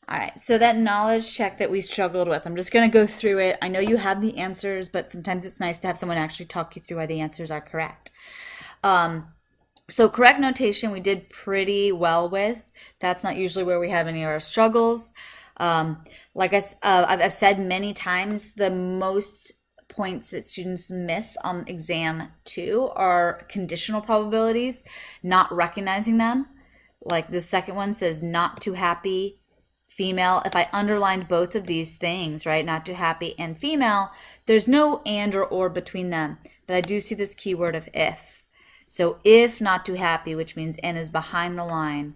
All right, so that knowledge check that we struggled with, I'm just going to go through it. I know you have the answers, but sometimes it's nice to have someone actually talk you through why the answers are correct. So correct notation we did pretty well with. That's not usually where we have any of our struggles. Like I've said many times, the most points that students miss on exam 2 are conditional probabilities, not recognizing them. Like the second one says not too happy, female. If I underlined both of these things, right, not too happy and female, there's no and or between them. But I do see this keyword of if. So if not too happy, which means N is behind the line.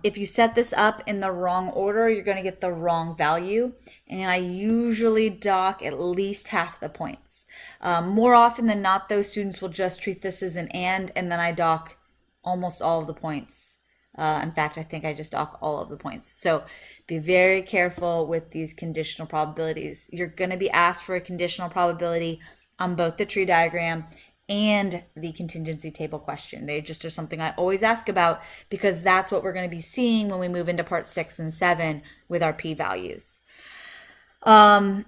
If you set this up in the wrong order, you're going to get the wrong value. And I usually dock at least half the points. More often than not, those students will just treat this as an and then I dock almost all of the points. In fact, I think I just dock all of the points. So be very careful with these conditional probabilities. You're going to be asked for a conditional probability on both the tree diagram and the contingency table question. They just are something I always ask about because that's what we're going to be seeing when we move into part 6 and 7 with our p-values. Question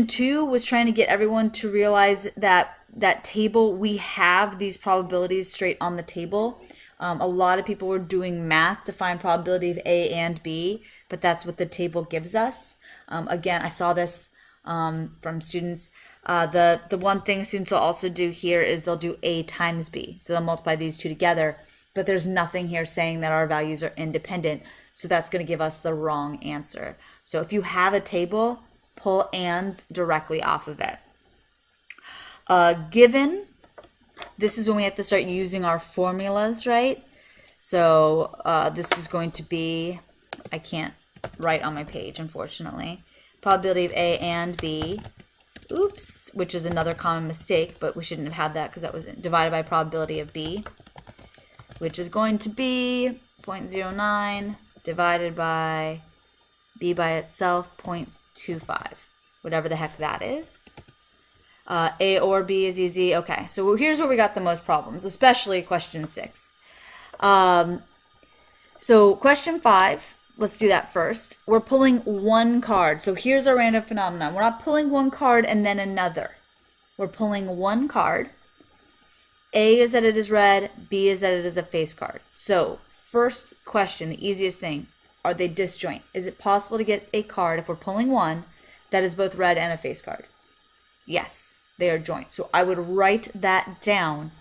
2 was trying to get everyone to realize that table, we have these probabilities straight on the table. A lot of people were doing math to find probability of A and B, but that's what the table gives us. Again, I saw this from students. The one thing students will also do here is they'll do A times B. So they'll multiply these two together, but there's nothing here saying that our values are independent. So that's going to give us the wrong answer. So if you have a table, pull ands directly off of it. Given, this is when we have to start using our formulas, right? So this is going to be, I can't write on my page, unfortunately. Probability of A and B, oops, which is another common mistake, but we shouldn't have had that because that was divided by probability of B, which is going to be 0.09 divided by B by itself, 0.25, whatever the heck that is. A or B is easy. Okay, so here's where we got the most problems, especially question 6. So question 5, let's do that first. We're pulling one card. So here's our random phenomenon. We're not pulling one card and then another. We're pulling one card. A is that it is red. B is that it is a face card. So first question, the easiest thing, are they disjoint? Is it possible to get a card, if we're pulling one, that is both red and a face card? Yes, they are joint. So I would write that down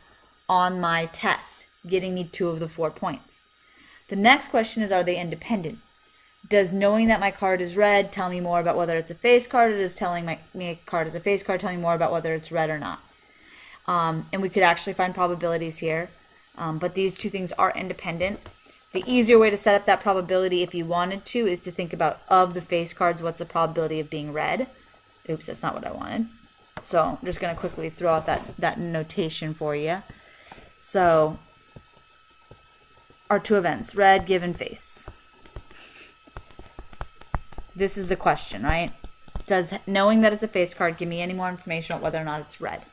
on my test, getting me 2 of the 4 points. The next question is, are they independent? Does knowing that my card is red tell me more about whether it's a face card, or does telling me a card is a face card tell me more about whether it's red or not? And we could actually find probabilities here, but these two things are independent. The easier way to set up that probability, if you wanted to, is to think about, of the face cards, what's the probability of being red? Oops, that's not what I wanted. So I'm just going to quickly throw out that notation for you. So our 2 events, red, given, face. This is the question, right? Does knowing that it's a face card give me any more information about whether or not it's red?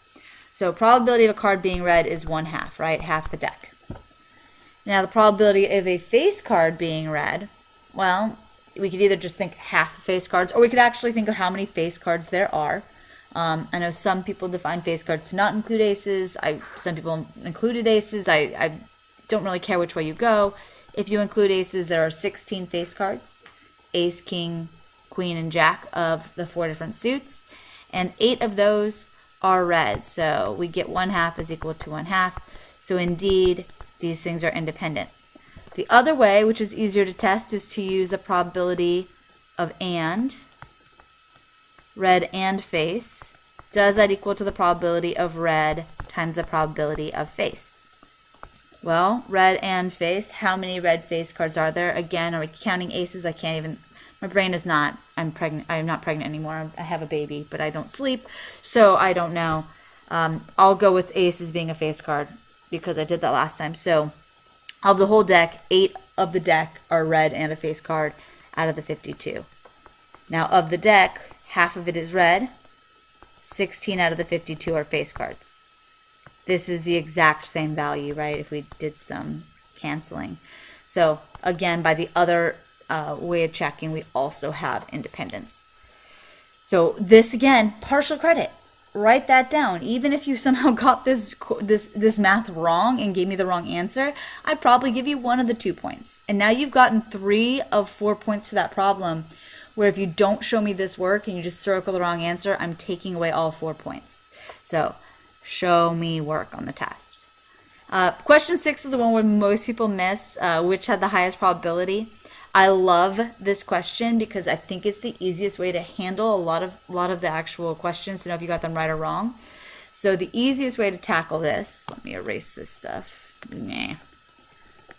So probability of a card being red is 1/2, right? Half the deck. Now the probability of a face card being red, well, we could either just think half face cards, or we could actually think of how many face cards there are. I know some people define face cards to not include aces. Some people included aces. I don't really care which way you go. If you include aces, there are 16 face cards. Ace, king, queen, and jack of the 4 different suits. And 8 of those are red. So we get 1/2 is equal to 1/2. So indeed, these things are independent. The other way, which is easier to test, is to use the probability of and, red and face. Does that equal to the probability of red times the probability of face? Well, red and face, how many red face cards are there? Again, are we counting aces? I can't even, my brain is not, I'm not pregnant anymore. I have a baby, but I don't sleep, so I don't know. I'll go with aces being a face card because I did that last time. So of the whole deck, 8 of the deck are red and a face card out of the 52. Now of the deck, half of it is red, 16 out of the 52 are face cards. This is the exact same value, right, if we did some canceling. So again, by the other way of checking, we also have independence. So this again, partial credit. Write that down. Even if you somehow got this math wrong and gave me the wrong answer, I'd probably give you 1 of the 2 points. And now you've gotten 3 of 4 points to that problem, where if you don't show me this work and you just circle the wrong answer, I'm taking away all 4 points. So show me work on the test. Question 6 is the one where most people missed, which had the highest probability. I love this question because I think it's the easiest way to handle a lot of the actual questions to know if you got them right or wrong. So the easiest way to tackle this, let me erase this stuff. Nah.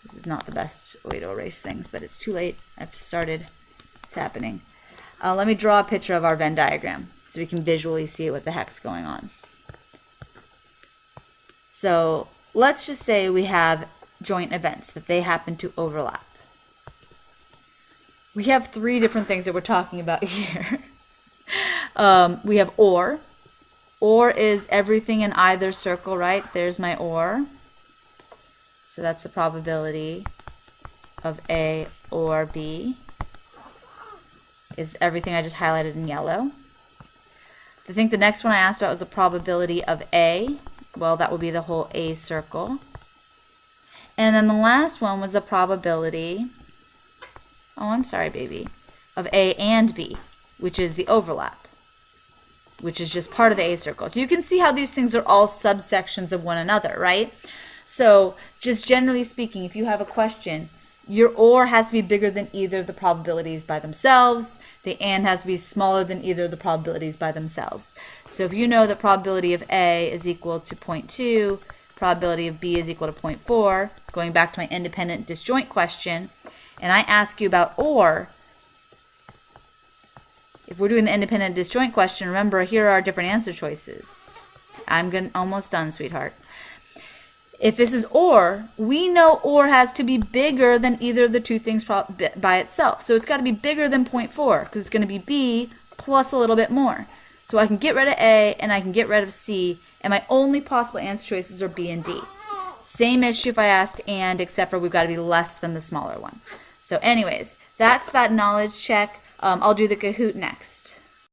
This is not the best way to erase things, but it's too late. I've started. It's happening. Let me draw a picture of our Venn diagram so we can visually see what the heck's going on. So let's just say we have joint events, that they happen to overlap. We have 3 different things that we're talking about here. We have or. Or is everything in either circle, right? There's my or. So that's the probability of A or B. Is everything I just highlighted in yellow. I think the next one I asked about was the probability of A. Well, that would be the whole A circle. And then the last one was the probability, oh, I'm sorry, baby, of A and B, which is the overlap, which is just part of the A circle. So you can see how these things are all subsections of one another, right? So just generally speaking, if you have a question, your or has to be bigger than either of the probabilities by themselves. The and has to be smaller than either of the probabilities by themselves. So if you know that probability of A is equal to 0.2, probability of B is equal to 0.4, going back to my independent disjoint question, and I ask you about or, if we're doing the independent disjoint question, remember here are our different answer choices. I'm almost done, sweetheart. If this is or, we know or has to be bigger than either of the 2 things by itself. So it's got to be bigger than 0.4 because it's going to be B plus a little bit more. So I can get rid of A and I can get rid of C, and my only possible answer choices are B and D. Same issue if I asked and, except for we've got to be less than the smaller one. So anyways, that's that knowledge check. I'll do the Kahoot next.